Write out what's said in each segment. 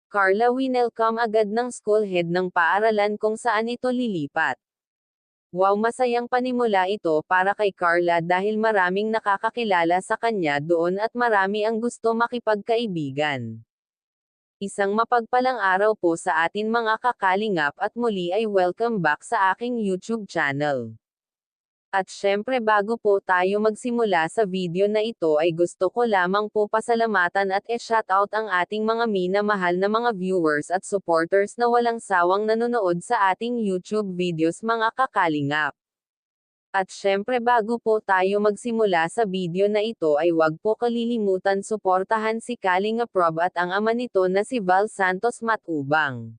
Carla winelcome agad ng school head ng paaralan kung saan ito lilipat. Wow, masayang panimula ito para kay Carla dahil maraming nakakakilala sa kanya doon at marami ang gusto makipagkaibigan. Isang mapagpalang araw po sa atin mga kakalingap at muli ay welcome back sa aking YouTube channel. At syempre bago po tayo magsimula sa video na ito ay gusto ko lamang po pasalamatan at shoutout ang ating mga minamahal na mga viewers at supporters na walang sawang nanonood sa ating YouTube videos mga kakalingap. At syempre bago po tayo magsimula sa video na ito ay wag po kalilimutan suportahan si Kalinga Prob at ang ama nito na si Val Santos Matubang.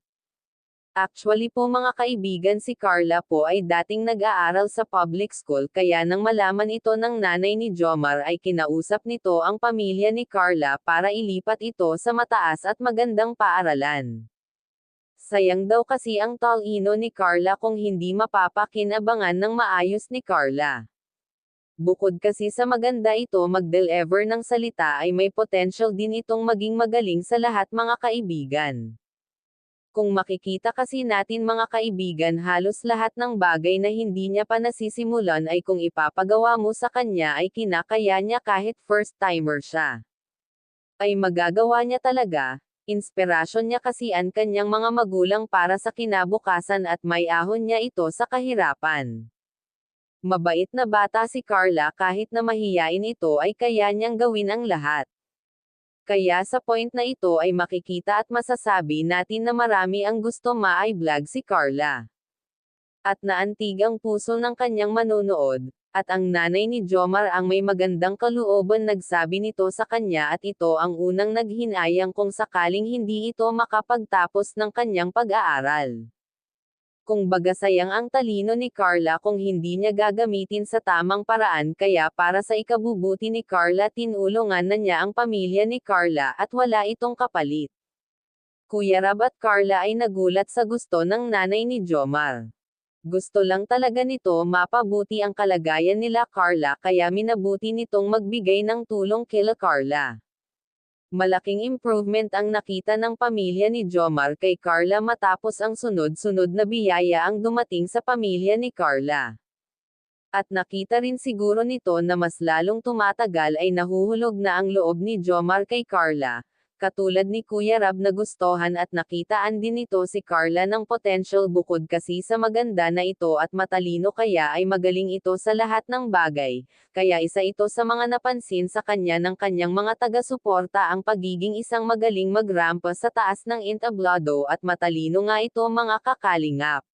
Actually po mga kaibigan, si Carla po ay dating nag-aaral sa public school kaya nang malaman ito ng nanay ni Jomar ay kinausap nito ang pamilya ni Carla para ilipat ito sa mataas at magandang paaralan. Sayang daw kasi ang talino ni Carla kung hindi mapapakinabangan ng maayos ni Carla. Bukod kasi sa maganda ito mag-deliver ng salita ay may potential din itong maging magaling sa lahat mga kaibigan. Kung makikita kasi natin mga kaibigan, halos lahat ng bagay na hindi niya pa nasisimulan ay kung ipapagawa mo sa kanya ay kinakaya niya kahit first timer siya. Ay magagawa niya talaga. Inspirasyon niya kasi ang kanyang mga magulang para sa kinabukasan at may ahon niya ito sa kahirapan. Mabait na bata si Carla kahit na mahiyain ito ay kaya niyang gawin ang lahat. Kaya sa point na ito ay makikita at masasabi natin na marami ang gusto ma-i-vlog si Carla. At naantig ang puso ng kanyang manonood, at ang nanay ni Jomar ang may magandang kalooban nagsabi nito sa kanya at ito ang unang naghinayang kung sakaling hindi ito makapagtapos ng kanyang pag-aaral. Kung baga sayang ang talino ni Carla kung hindi niya gagamitin sa tamang paraan kaya para sa ikabubuti ni Carla tinulungan na niya ang pamilya ni Carla at wala itong kapalit. Kuya Rab at Carla ay nagulat sa gusto ng nanay ni Jomar. Gusto lang talaga nito mapabuti ang kalagayan nila Carla kaya minabuti nitong magbigay ng tulong kila Carla. Malaking improvement ang nakita ng pamilya ni Jomar kay Carla matapos ang sunod-sunod na biyaya ang dumating sa pamilya ni Carla. At nakita rin siguro nito na mas lalong tumatagal ay nahuhulog na ang loob ni Jomar kay Carla, katulad ni Kuya Rab na gustohan at nakitaan din nito si Carla ng potential bukod kasi sa maganda na ito at matalino kaya ay magaling ito sa lahat ng bagay, kaya isa ito sa mga napansin sa kanya ng kanyang mga taga-suporta ang pagiging isang magaling magrampa sa taas ng entablado at matalino nga ito mga kakalingap.